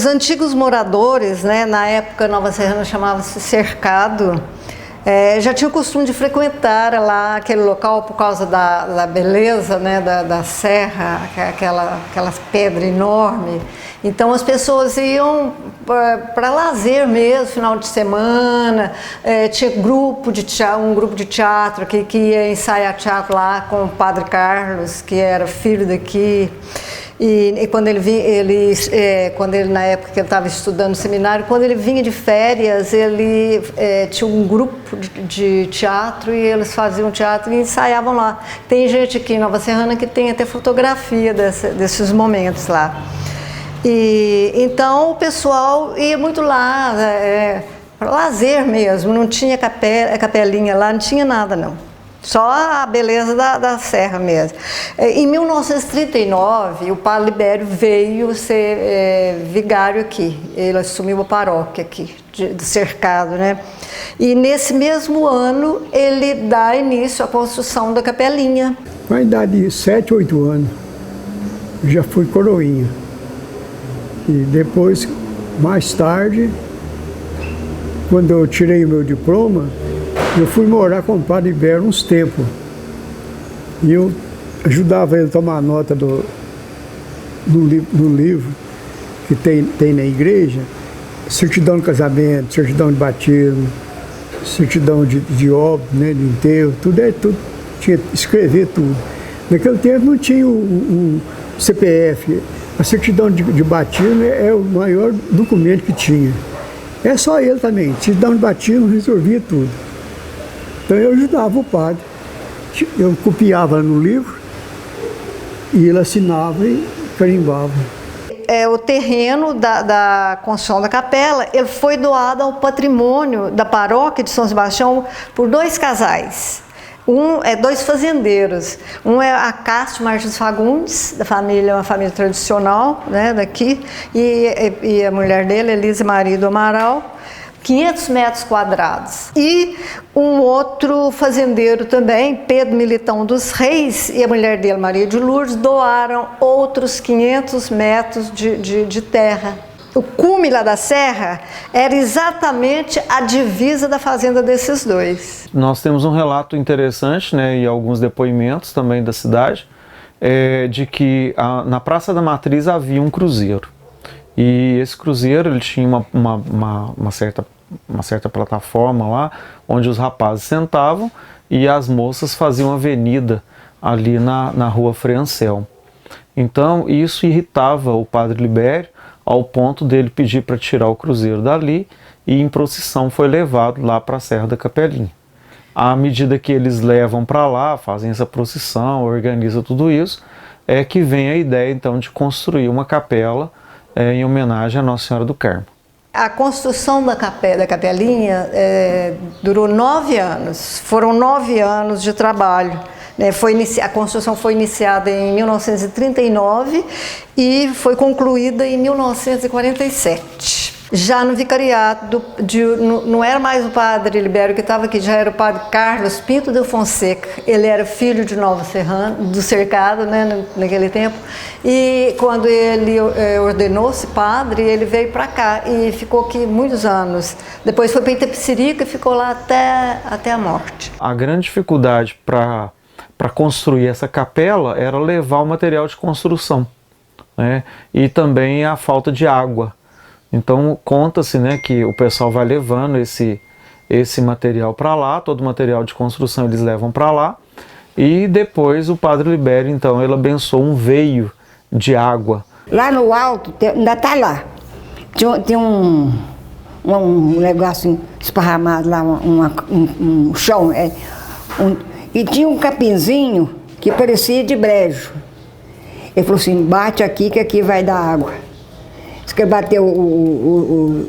Os antigos moradores, né, na época Nova Serrana chamava-se Cercado, já tinha o costume de frequentar lá aquele local por causa da beleza, né, da serra, aquelas pedras enormes. Então as pessoas iam para lazer mesmo, final de semana, tinha um grupo de teatro que ia ensaiar teatro lá com o Padre Carlos, que era filho daqui. E quando ele na época que ele estava estudando no seminário, quando ele vinha de férias, ele tinha um grupo de teatro e eles faziam teatro e ensaiavam lá. Tem gente aqui em Nova Serrana que tem até fotografia desses momentos lá. E então o pessoal ia muito lá, para lazer mesmo, não tinha capelinha lá, não tinha nada não. Só a beleza da serra mesmo. Em 1939, o Padre Libério veio ser vigário aqui. Ele assumiu a paróquia aqui, do Cercado, né? E nesse mesmo ano, ele dá início à construção da capelinha. Com a idade de 7, 8 anos, já fui coroinha. E depois, mais tarde, quando eu tirei o meu diploma, eu fui morar com o Padre Libério uns tempos. E eu ajudava ele a tomar nota no livro que tem na igreja, certidão de casamento, certidão de batismo, certidão de óbito, né, de enterro, tudo tinha que escrever tudo. Naquele tempo não tinha o CPF, a certidão de batismo é o maior documento que tinha. É só ele também, certidão de batismo resolvia tudo. Então eu ajudava o padre, eu copiava no livro e ele assinava e carimbava. O terreno da construção da capela, ele foi doado ao patrimônio da paróquia de São Sebastião por 2 casais. 2 fazendeiros. Um é a Cássio Martins Fagundes, uma família tradicional, né, daqui, e a mulher dele, Elise Maria do Amaral. 500 metros quadrados. E um outro fazendeiro também, Pedro Militão dos Reis, e a mulher dele, Maria de Lourdes, doaram outros 500 metros de terra. O cume lá da serra era exatamente a divisa da fazenda desses dois. Nós temos um relato interessante, né, e alguns depoimentos também da cidade, de que na Praça da Matriz havia um cruzeiro. E esse cruzeiro ele tinha uma certa plataforma lá, onde os rapazes sentavam e as moças faziam avenida ali na rua Frei Anselmo. Então isso irritava o Padre Libério ao ponto dele pedir para tirar o cruzeiro dali e em procissão foi levado lá para a Serra da Capelinha. À medida que eles levam para lá, fazem essa procissão, organizam tudo isso, é que vem a ideia então de construir uma capela em homenagem à Nossa Senhora do Carmo. A construção da capelinha durou 9 anos, foram 9 anos de trabalho. A construção foi iniciada em 1939 e foi concluída em 1947. Já no vicariato, não era mais o Padre Libério que estava aqui, já era o Padre Carlos Pinto de Fonseca. Ele era filho de Nova Serrana, do Cercado, né, naquele tempo. E quando ele ordenou-se padre, ele veio para cá e ficou aqui muitos anos. Depois foi para Itapecerica e ficou lá até a morte. A grande dificuldade para construir essa capela era levar o material de construção, né, e também a falta de água. Então conta-se, né, que o pessoal vai levando esse material para lá, todo o material de construção eles levam para lá, e depois o Padre Libério, então, ele abençoou um veio de água. Lá no alto, ainda está lá, tem um negócio esparramado lá, um chão, e tinha um capinzinho que parecia de brejo. Ele falou assim, bate aqui que aqui vai dar água. Diz que bateu o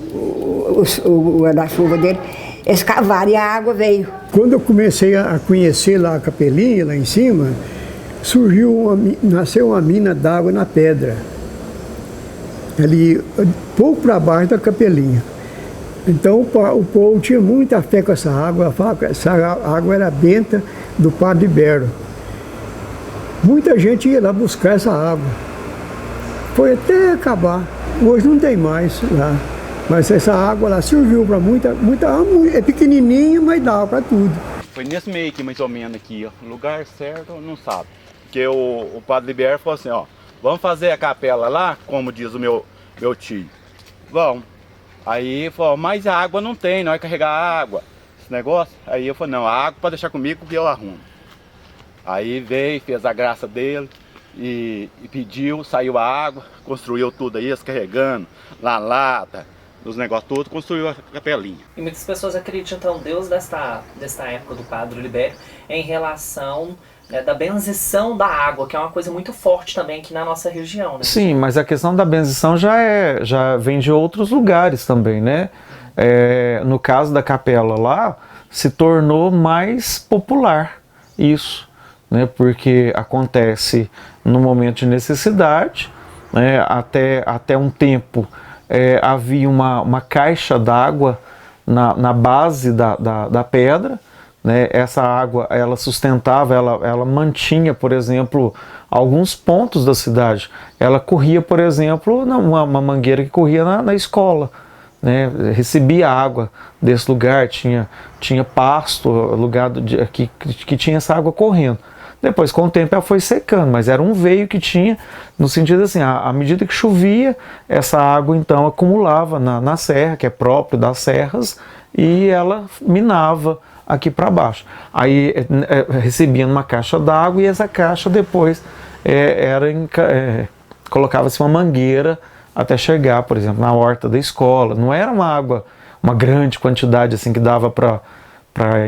guarda-chuva dele, eles cavaram e a água veio. Quando eu comecei a conhecer lá a capelinha, lá em cima, nasceu uma mina d'água na pedra, ali pouco para baixo da capelinha. Então o povo tinha muita fé com essa água era benta do Padre Libério. Muita gente ia lá buscar essa água. foi até acabar. Hoje não tem mais lá. Mas essa água lá serviu para muita, é pequenininha, mas dá para tudo. Foi nesse meio aqui, mais ou menos aqui, ó. Lugar certo, não sabe. Porque o padre Libério falou assim, ó, vamos fazer a capela lá, como diz o meu tio. Vamos. Aí falou, mas a água não tem, não vai carregar a água, esse negócio. Aí eu falei, não, a água pode deixar comigo que eu arrumo. Aí veio, fez a graça dele e pediu, saiu a água, construiu tudo aí, descarregando, lata, os negócios todos, construiu a capelinha. E muitas pessoas acreditam, então, Deus desta época do Padre Libério em relação da benzição da água, que é uma coisa muito forte também aqui na nossa região, né? Sim, mas a questão da benzição já vem de outros lugares também, né? No caso da capela lá, se tornou mais popular isso, né? Porque acontece no momento de necessidade, né? Até um tempo havia uma caixa d'água na base da pedra, né? Essa água ela sustentava, ela mantinha, por exemplo, alguns pontos da cidade. Ela corria, por exemplo, uma mangueira que corria na escola, né? Recebia água desse lugar, tinha pasto, lugar que tinha essa água correndo. Depois, com o tempo, ela foi secando, mas era um veio que tinha, no sentido assim, à medida que chovia, essa água então acumulava na serra, que é próprio das serras, e ela minava aqui para baixo. Aí recebia numa caixa d'água e essa caixa depois colocava-se uma mangueira até chegar, por exemplo, na horta da escola. Não era uma grande quantidade assim que dava para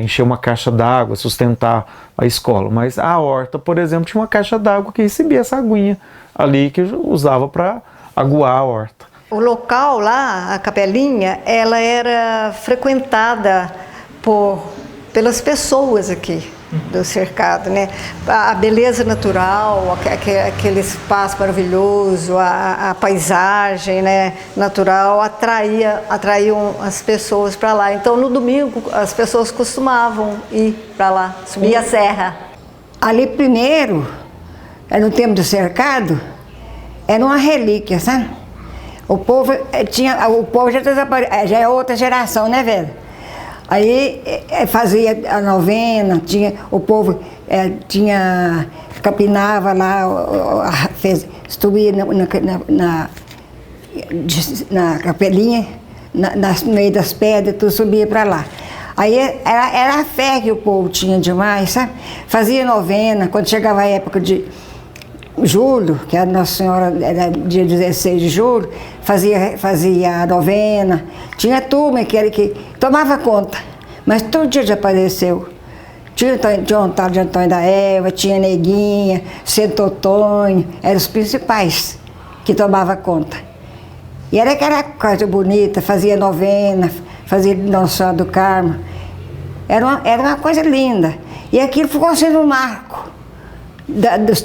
encher uma caixa d'água, sustentar a escola. Mas a horta, por exemplo, tinha uma caixa d'água que recebia essa aguinha ali que usava para aguar a horta. O local lá, a capelinha, ela era frequentada pelas pessoas aqui do cercado, né? A beleza natural, aquele espaço maravilhoso, a paisagem, né, natural atraíam as pessoas para lá. Então no domingo as pessoas costumavam ir para lá, subir a serra. Ali primeiro, no tempo do cercado, era uma relíquia, sabe? O povo já é outra geração, né, velho? Aí fazia a novena, o povo capinava lá, subia na capelinha, no meio das pedras, tudo subia para lá. Aí era a fé que o povo tinha demais, sabe? Fazia novena, quando chegava a época de julho, que a Nossa Senhora era dia 16 de julho, fazia a novena. Tinha turma que tomava conta, mas todo dia desapareceu. Tinha um tal de Antônio da Eva, tinha Neguinha, Santo Antônio, eram os principais que tomavam conta. E era aquela coisa bonita, fazia novena, fazia Nossa Senhora do Carmo. Era uma coisa linda. E aquilo ficou sendo um marco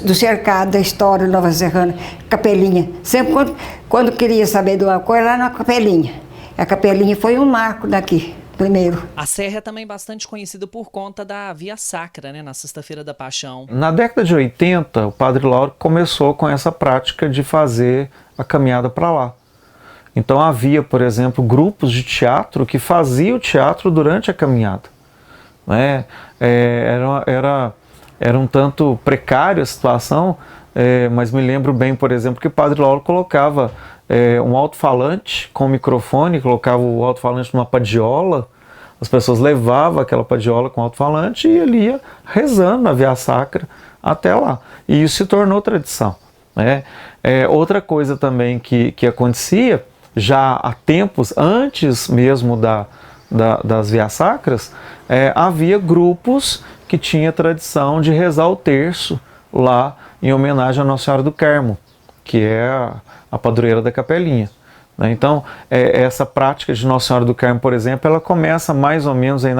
do cercado, da história de Nova Serrana, capelinha. Sempre quando queria saber de uma coisa, lá na capelinha. A capelinha foi um marco daqui, primeiro. A serra é também bastante conhecida por conta da Via Sacra, né, na Sexta-feira da Paixão. Na década de 80, o Padre Lauro começou com essa prática de fazer a caminhada para lá. Então havia, por exemplo, grupos de teatro que faziam teatro durante a caminhada, né? Era um tanto precária a situação, mas me lembro bem, por exemplo, que o Padre Lauro colocava um alto-falante com microfone, colocava o alto-falante numa padiola, as pessoas levavam aquela padiola com alto-falante e ele ia rezando na Via Sacra até lá. E isso se tornou tradição, né? Outra coisa também que acontecia, já há tempos, antes mesmo das Vias Sacras, havia grupos que tinha tradição de rezar o terço lá em homenagem à Nossa Senhora do Carmo, que é a padroeira da capelinha, né? Então, essa prática de Nossa Senhora do Carmo, por exemplo, ela começa mais ou menos aí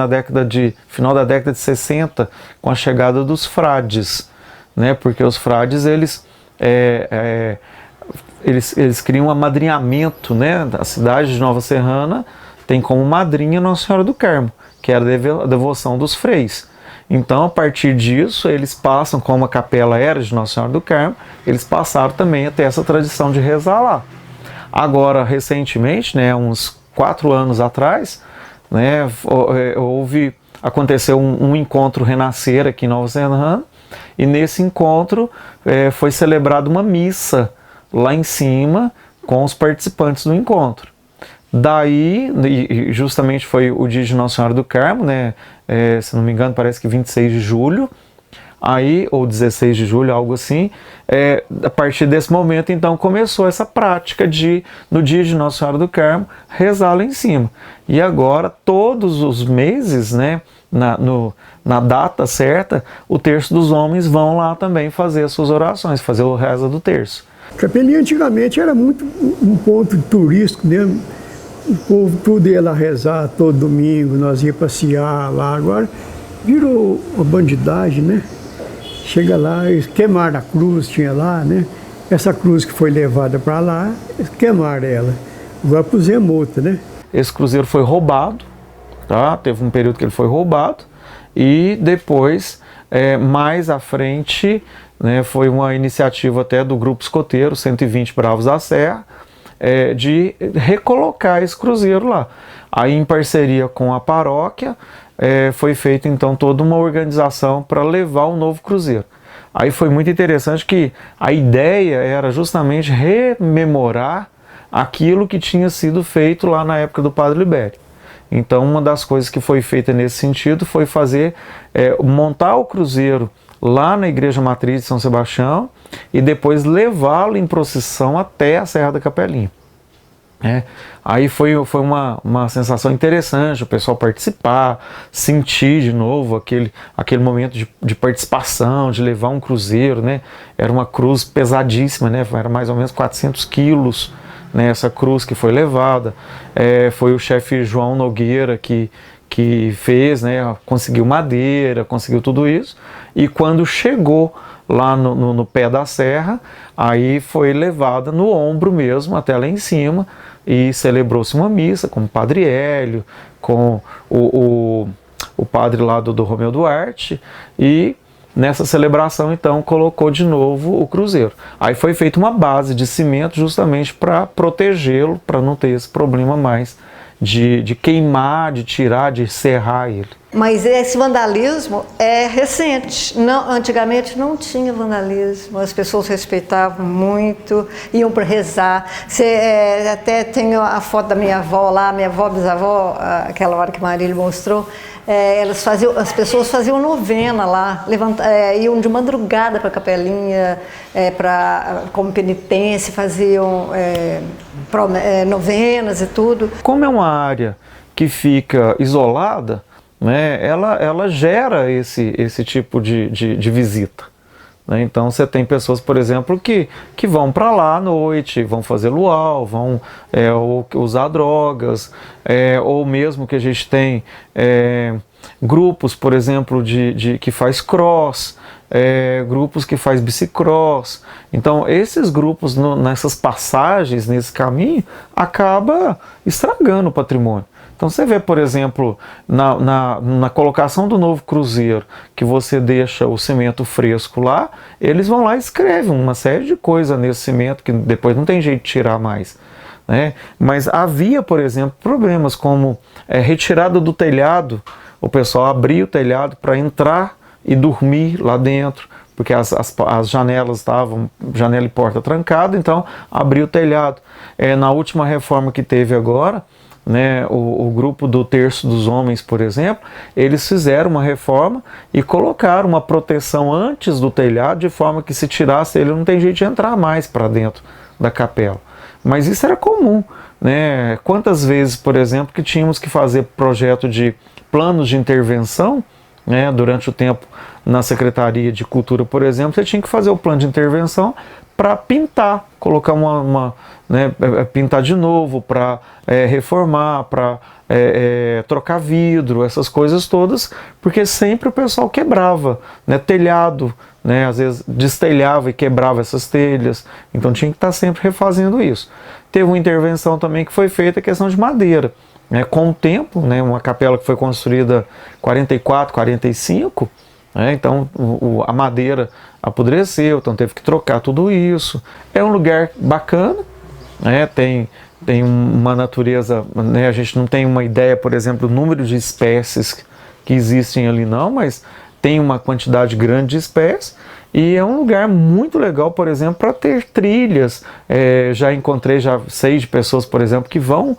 final da década de 60, com a chegada dos frades, né? Porque os frades, eles criam um amadrinhamento, né? A cidade de Nova Serrana tem como madrinha Nossa Senhora do Carmo, que era a devoção dos freis. Então, a partir disso, eles passam, como a capela era de Nossa Senhora do Carmo, eles passaram também a ter essa tradição de rezar lá. Agora, recentemente, né, uns 4 anos atrás, né, aconteceu um encontro Renascer aqui em Nova Serrana, e nesse encontro foi celebrada uma missa lá em cima com os participantes do encontro. Daí, justamente foi o dia de Nossa Senhora do Carmo, né? Se não me engano, parece que 26 de julho, aí, ou 16 de julho, algo assim. A partir desse momento, então, começou essa prática de, no dia de Nossa Senhora do Carmo, rezar lá em cima. E agora, todos os meses, né, na data certa, o terço dos homens vão lá também fazer as suas orações, fazer o reza do terço. Capelinha antigamente era muito um ponto turístico mesmo. O povo tudo ia lá rezar todo domingo, nós ia passear lá. Agora virou uma bandidagem, né? Chega lá, eles queimaram a cruz, tinha lá, né? Essa cruz que foi levada para lá, eles queimaram ela. Agora pusemos outra, né? Esse cruzeiro foi roubado, tá? Teve um período que ele foi roubado, e depois, mais à frente, né, foi uma iniciativa até do Grupo Escoteiro, 120 Bravos da Serra, de recolocar esse cruzeiro lá. Aí, em parceria com a paróquia, foi feita então toda uma organização para levar um novo cruzeiro. Aí foi muito interessante que a ideia era justamente rememorar aquilo que tinha sido feito lá na época do Padre Libério. Então, uma das coisas que foi feita nesse sentido foi montar o cruzeiro lá na Igreja Matriz de São Sebastião e depois levá-lo em procissão até a Serra da Capelinha. Aí foi uma sensação interessante, o pessoal participar, sentir de novo aquele momento de participação, de levar um cruzeiro, né? Era uma cruz pesadíssima, né? Era mais ou menos 400 quilos, né? Essa cruz que foi levada. Foi o chefe João Nogueira que fez, né? Conseguiu madeira, conseguiu tudo isso, e quando chegou lá no pé da serra, aí foi levada no ombro mesmo, até lá em cima, e celebrou-se uma missa com o Padre Hélio, com o padre lá do Romeu Duarte, e nessa celebração então colocou de novo o cruzeiro. Aí foi feita uma base de cimento justamente para protegê-lo, para não ter esse problema mais de queimar, de tirar, de serrar ele. Mas esse vandalismo é recente. Não, antigamente não tinha vandalismo, as pessoas respeitavam muito, iam para rezar. Até tenho a foto da minha avó lá, minha avó, bisavó, aquela hora que Marília mostrou, as pessoas faziam novena lá, iam de madrugada para a capelinha, como penitência, faziam novenas e tudo. Como é uma área que fica isolada, né, ela gera esse tipo de visita. Né? Então você tem pessoas, por exemplo, que vão para lá à noite, vão fazer luau, vão ou usar drogas, ou mesmo que a gente tem grupos, por exemplo, que faz cross, grupos que faz bicicross. Então esses grupos nessas passagens, nesse caminho, acaba estragando o patrimônio. Então você vê, por exemplo, na colocação do novo cruzeiro, que você deixa o cimento fresco lá, eles vão lá e escrevem uma série de coisas nesse cimento que depois não tem jeito de tirar mais. Né? Mas havia, por exemplo, problemas como retirada do telhado, o pessoal abria o telhado para entrar e dormir lá dentro, porque as janelas estavam, janela e porta trancada, então abria o telhado. Na última reforma que teve agora, né, o grupo do Terço dos Homens, por exemplo, eles fizeram uma reforma e colocaram uma proteção antes do telhado, de forma que se tirasse ele não tem jeito de entrar mais para dentro da capela. Mas isso era comum, né? Quantas vezes, por exemplo, que tínhamos que fazer projeto de planos de intervenção, né, durante o tempo na Secretaria de Cultura, por exemplo, você tinha que fazer o plano de intervenção para pintar, colocar né, pintar de novo, para reformar, para trocar vidro, essas coisas todas, porque sempre o pessoal quebrava, né, telhado, né, às vezes destelhava e quebrava essas telhas, então tinha que estar sempre refazendo isso. Teve uma intervenção também que foi feita a questão de madeira, né, com o tempo, né, uma capela que foi construída em 44, 45, então a madeira apodreceu, então teve que trocar tudo isso. É um lugar bacana, né, tem uma natureza, né, a gente não tem uma ideia, por exemplo, do número de espécies que existem ali não, mas tem uma quantidade grande de espécies e é um lugar muito legal, por exemplo, para ter trilhas. Já sei de pessoas, por exemplo, que vão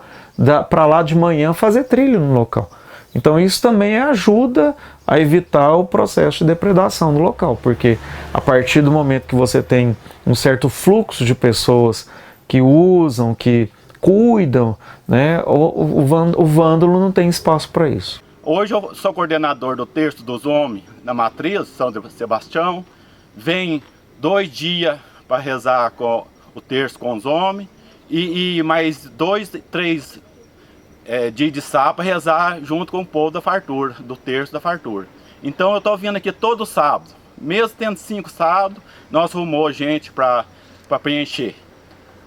para lá de manhã fazer trilha no local. Então isso também ajuda a evitar o processo de depredação do local, porque a partir do momento que você tem um certo fluxo de pessoas que usam, que cuidam, né, o vândalo não tem espaço para isso. Hoje eu sou coordenador do Terço dos Homens na Matriz, São Sebastião. Vem 2 dias para rezar com o terço com os homens e mais 2, 3 dia de sábado rezar junto com o povo da fartura, do terço da fartura. Então eu estou vindo aqui todo sábado, mesmo tendo 5 sábados, nós arrumamos gente para preencher.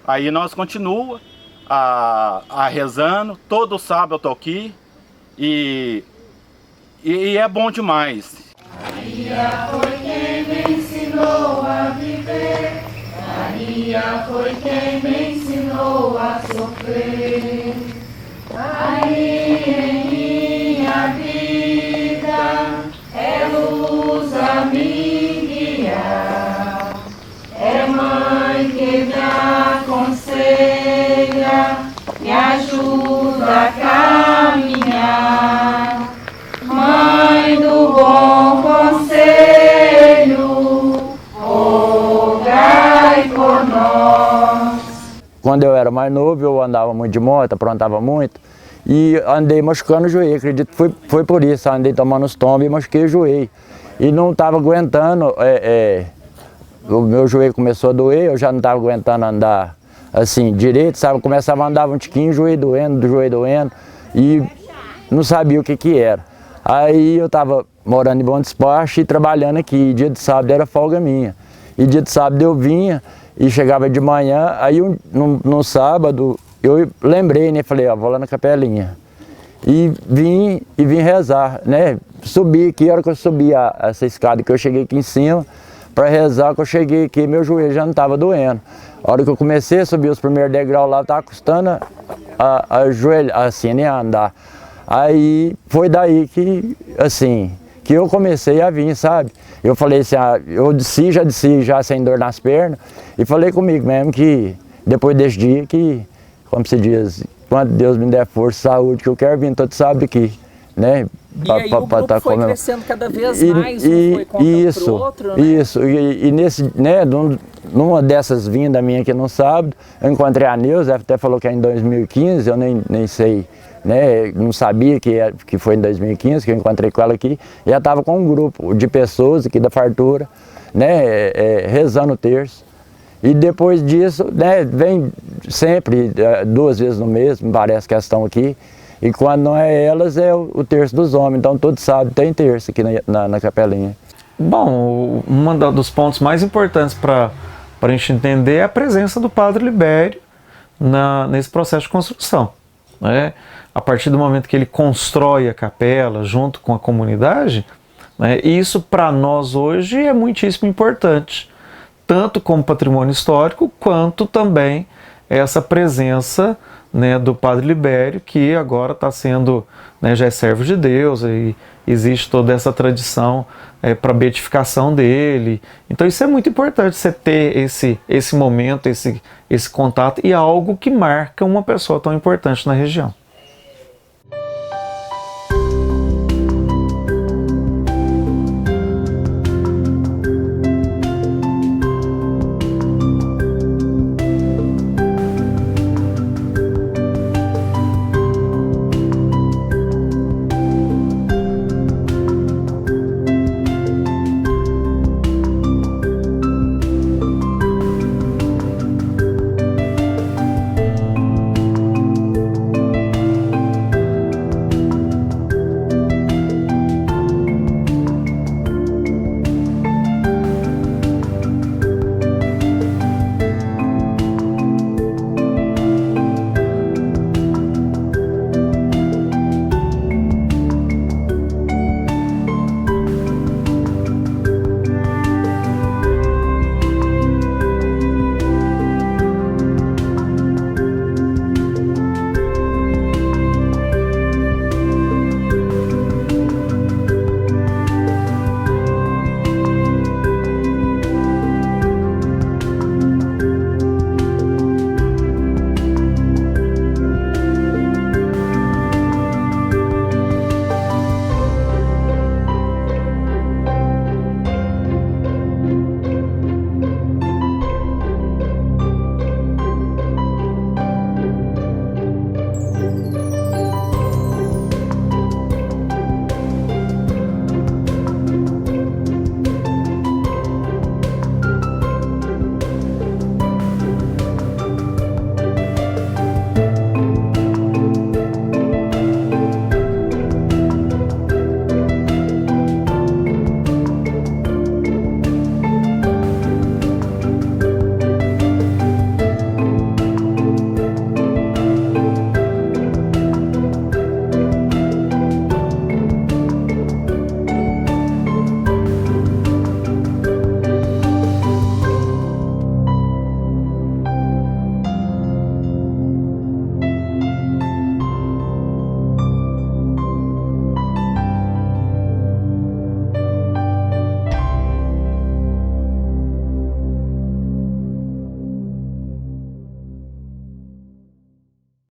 Aí nós continuamos a rezando, todo sábado eu estou aqui e é bom demais. Maria foi quem me ensinou a viver, Maria foi quem me ensinou a sofrer. Aí em minha vida é luz a me guiar, é mãe que me aconselha, me ajuda a caminhar, mãe do bom conselho, rogai por nós. Quando eu era mais novo, eu andava muito de moto, aprontava muito e andei machucando o joelho, acredito que foi por isso, andei tomando os tombos e machuquei o joelho. E não estava aguentando, o meu joelho começou a doer, eu já não estava aguentando andar assim direito, sabe? Começava a andar um tiquinho, joelho doendo e não sabia o que era. Aí eu estava morando em Bom Despacho e trabalhando aqui, dia de sábado era folga minha. E dia de sábado eu vinha e chegava de manhã, aí no sábado eu lembrei, né, falei, ó, vou lá na capelinha. E vim rezar, né, subi aqui, a hora que eu subi essa escada que eu cheguei aqui em cima, para rezar, que eu cheguei aqui, meu joelho já não estava doendo. A hora que eu comecei a subir os primeiros degraus lá, estava custando a joelho, assim, né, a andar. Aí foi daí que, assim, que eu comecei a vir, sabe? Eu falei assim, eu desci já sem dor nas pernas, e falei comigo mesmo que, depois desse dia, que, como se diz, quando Deus me der força, saúde, que eu quero vir todo sábado aqui, né? E aí o grupo foi crescendo cada vez mais, um foi contando pro outro, né? Isso, e nesse, né, numa dessas vindas minha aqui no sábado, eu encontrei a Neuza, até falou que é em 2015, eu nem sei, né, não sabia que foi em 2015 que eu encontrei com ela aqui, e ela estava com um grupo de pessoas aqui da fartura, né, rezando o terço. E depois disso, né, vem sempre 2 vezes no mês, me parece que elas estão aqui. E quando não é elas, é o terço dos homens. Então todo sábado tem terço aqui na capelinha. Bom, um dos pontos mais importantes para a gente entender é a presença do Padre Libério nesse processo de construção, né? A partir do momento que ele constrói a capela junto com a comunidade, né, isso para nós hoje é muitíssimo importante, tanto como patrimônio histórico, quanto também essa presença, né, do Padre Libério, que agora está sendo, né, já é servo de Deus, e existe toda essa tradição para a beatificação dele. Então isso é muito importante, você ter esse momento, esse contato, e algo que marca uma pessoa tão importante na região.